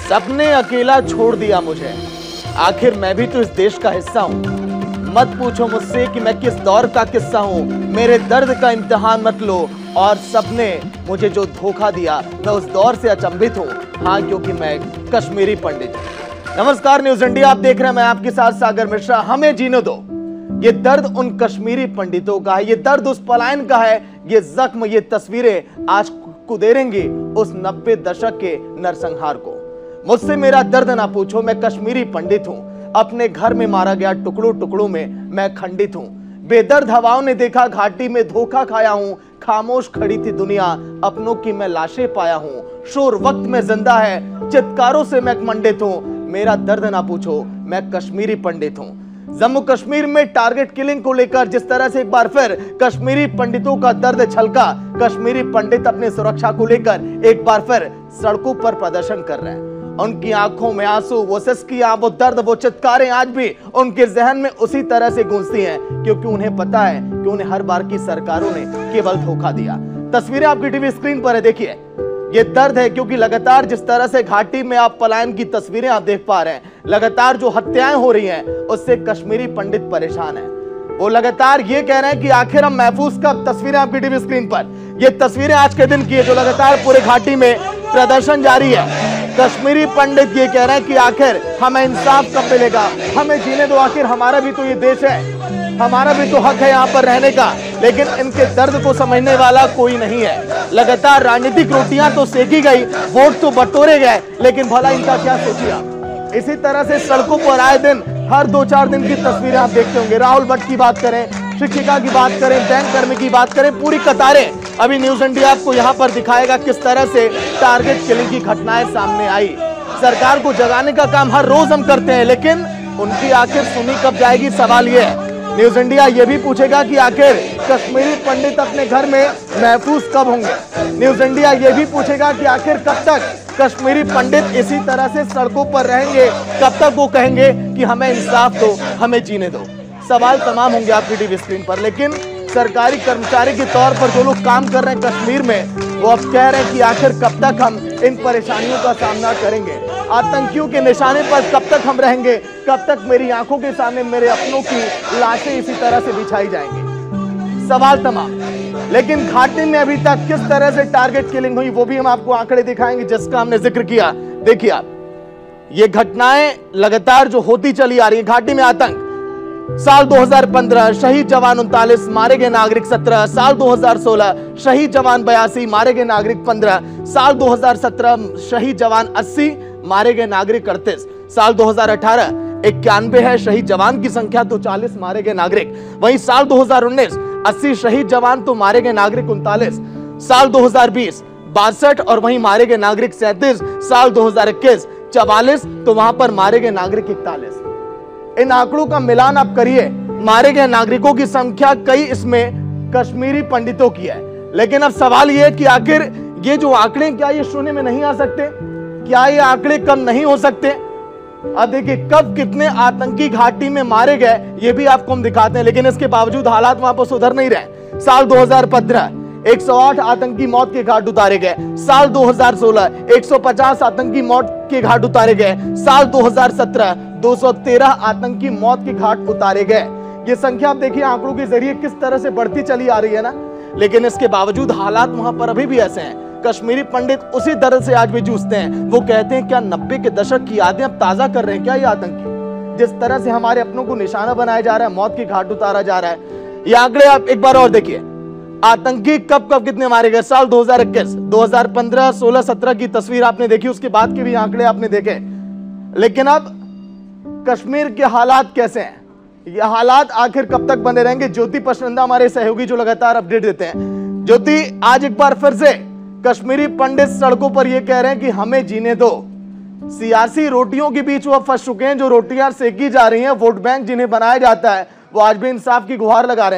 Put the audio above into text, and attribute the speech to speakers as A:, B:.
A: सबने अकेला छोड़ दिया मुझे, आखिर मैं भी तो इस देश का हिस्सा हूं। मत पूछो मुझसे कि मैं किस दौर का किस्सा हूं, मेरे दर्द का इम्तिहान मत लो। और सबने मुझे जो धोखा दिया, मैं उस दौर से अचंभित हूं। हाँ, क्योंकि मैं कश्मीरी पंडित हूं। नमस्कार, न्यूज इंडिया आप देख रहे हैं, मैं आपके साथ सागर मिश्रा। हमें जीने दो। ये दर्द उन कश्मीरी पंडितों का है, ये दर्द उस पलायन का है, ये जख्म, ये तस्वीरें आज कुदेरेंगी उस 90 दशक के नरसंहार को। मुझसे मेरा दर्द ना पूछो, मैं कश्मीरी पंडित हूं। अपने घर में मारा गया टुकड़ों टुकड़ों में मैं खंडित हूं। बेदर्द हवाओं ने देखा घाटी में धोखा खाया हूं। खामोश खड़ी थी दुनिया, अपनों की मैं लाशें पाया हूं। शोर वक्त में जिंदा है, चित्कारों से मैं मंडित हूं। मेरा दर्द ना पूछो, मैं कश्मीरी पंडित हूं। जम्मू कश्मीर में टारगेट किलिंग को लेकर जिस तरह से एक बार फिर कश्मीरी पंडितों का दर्द छलका, कश्मीरी पंडित अपनी सुरक्षा को लेकर एक बार फिर सड़कों पर प्रदर्शन कर रहे हैं। उनकी आंखों में आंसू, वो सिसकियां, वो दर्द, वो चित्कारें आज भी उनके जहन में उसी तरह से गूंजती हैं, क्योंकि उन्हें पता है कि उन्हें हर बार की सरकारों ने केवल धोखा दिया। तस्वीरें आपकी टीवी स्क्रीन पर है, देखिए। ये दर्द है क्योंकि लगातार जिस तरह से घाटी में आप पलायन की तस्वीरें आप देख पा रहे हैं, लगातार जो हत्याएं हो रही हैं, उससे कश्मीरी पंडित परेशान हैं। वो लगातार ये कह रहे हैं कि आखिर हम महफूज कब। तस्वीरें आपकी टीवी स्क्रीन पर, ये तस्वीरें आज के दिन की है, जो लगातार पूरे घाटी में प्रदर्शन जारी है। कश्मीरी पंडित ये कह रहे हैं कि आखिर हमें इंसाफ कब मिलेगा, हमें जीने दो, आखिर हमारा भी तो ये देश है, हमारा भी तो हक है यहाँ पर रहने का। लेकिन इनके दर्द को समझने वाला कोई नहीं है। लगातार राजनीतिक रोटियां तो सेकी गई, वोट तो बटोरे गए, लेकिन भला इनका क्या सोचिया। इसी तरह से सड़कों पर आए दिन हर 2-4 दिन की तस्वीरें आप देखते होंगे। राहुल भट्ट की बात करें, शिक्षिका की बात करें, बैंक कर्मी की बात करें, पूरी कतारें। अभी न्यूज इंडिया आपको यहां पर दिखाएगा किस तरह से टारगेट किलिंग की घटनाएं सामने आई। सरकार को जगाने का काम हर रोज हम करते हैं, लेकिन उनकी आखिर सुनी कब जाएगी, सवाल यह है। न्यूज इंडिया ये भी पूछेगा कि आखिर कश्मीरी पंडित अपने घर में महफूज कब होंगे। न्यूज इंडिया ये भी पूछेगा कि आखिर कब तक कश्मीरी पंडित इसी तरह से सड़कों पर रहेंगे, कब तक वो कहेंगे कि हमें इंसाफ दो, हमें जीने दो। सवाल तमाम होंगे आपकी टीवी स्क्रीन पर, लेकिन सरकारी कर्मचारी के तौर पर जो लोग काम कर रहे हैं कश्मीर में, वो अब कह रहे हैं कि आखिर कब तक हम इन परेशानियों का सामना करेंगे, आतंकियों के निशाने पर कब तक हम रहेंगे, कब तक मेरी आंखों के सामने मेरे अपनों की लाशें इसी तरह से बिछाई जाएंगी। सवाल तमाम। लेकिन घाटी में अभी तक किस तरह से टारगेट किलिंग हुई, वो भी हम आपको आंकड़े दिखाएंगे, जिसका हमने जिक्र किया। देखिए आप, ये घटनाएं लगातार जो होती चली आ रही है। घाटी में आतंक, साल 2015 शहीद जवान 39, मारे गए नागरिक 17। साल 2016 शहीद जवान 82, मारे गए नागरिक 15। साल 2017 शहीद जवान 80, मारे गए नागरिक 38। साल 2018 91 है शहीद जवान की संख्या, तो 40 मारे गए नागरिक। वहीं साल 2019 80 शहीद जवान, तो मारे गए नागरिक 39। साल 2020 62 और वहीं मारे गए नागरिक 37। साल 2021 44, तो वहां पर मारे गए नागरिक 41। इन आंकड़ों का मिलान आप करिए, मारे गए नागरिकों की संख्या कई इसमें कश्मीरी पंडितों की है। लेकिन अब सवाल यह है कि आखिर ये जो आंकड़े, क्या ये शून्य में नहीं आ सकते? क्या ये आंकड़े कम नहीं हो सकते? अब देखिए, कब कितने आतंकी घाटी में मारे गए ये भी आपको हम दिखाते हैं, लेकिन इसके बावजूद हालात वहां पर सुधर नहीं रहे। साल 2015 108 आतंकी मौत के घाट उतारे गए। साल 2016 150 आतंकी मौत के घाट उतारे गए। साल 2017 213 आतंकी मौत के घाट उतारे गए। ये संख्या आप देखिए आंकड़ों के जरिए किस तरह से बढ़ती चली आ रही है ना। लेकिन इसके बावजूद हालात वहां पर अभी भी ऐसे हैं। कश्मीरी पंडित उसी दर्द से आज भी जूझते हैं। वो कहते हैं, क्या 90 के दशक की यादें अब ताजा कर रहे हैं क्या ये आतंकी? जिस तरह से हमारे अपनों को निशाना बनाया जा रहा है, मौत के घाट उतारा जा रहा है। ये आंकड़े आप एक बार और देखिए, आतंकी कब कब कितने मारे गए। साल 2021 2015 16 17 की तस्वीर आपने देखी, उसके बाद के भी आंकड़े आपने देखे। लेकिन अब कश्मीर के हालात कैसे हैं, ये हालात आखिर कब तक बने रहेंगे? ज्योति पसंदा हमारे सहयोगी जो लगातार अपडेट देते हैं। ज्योति, आज एक बार फिर से कश्मीरी पंडित सड़कों पर ये कह रहे हैं कि हमें जीने दो। सियासी रोटियों के बीच वो फंस चुके हैं, जो रोटियां सेकी जा रही हैं। वोट बैंक जिन्हें बनाया जाता है, वो आज भी इंसाफ की गुहार लगा रहे हैं।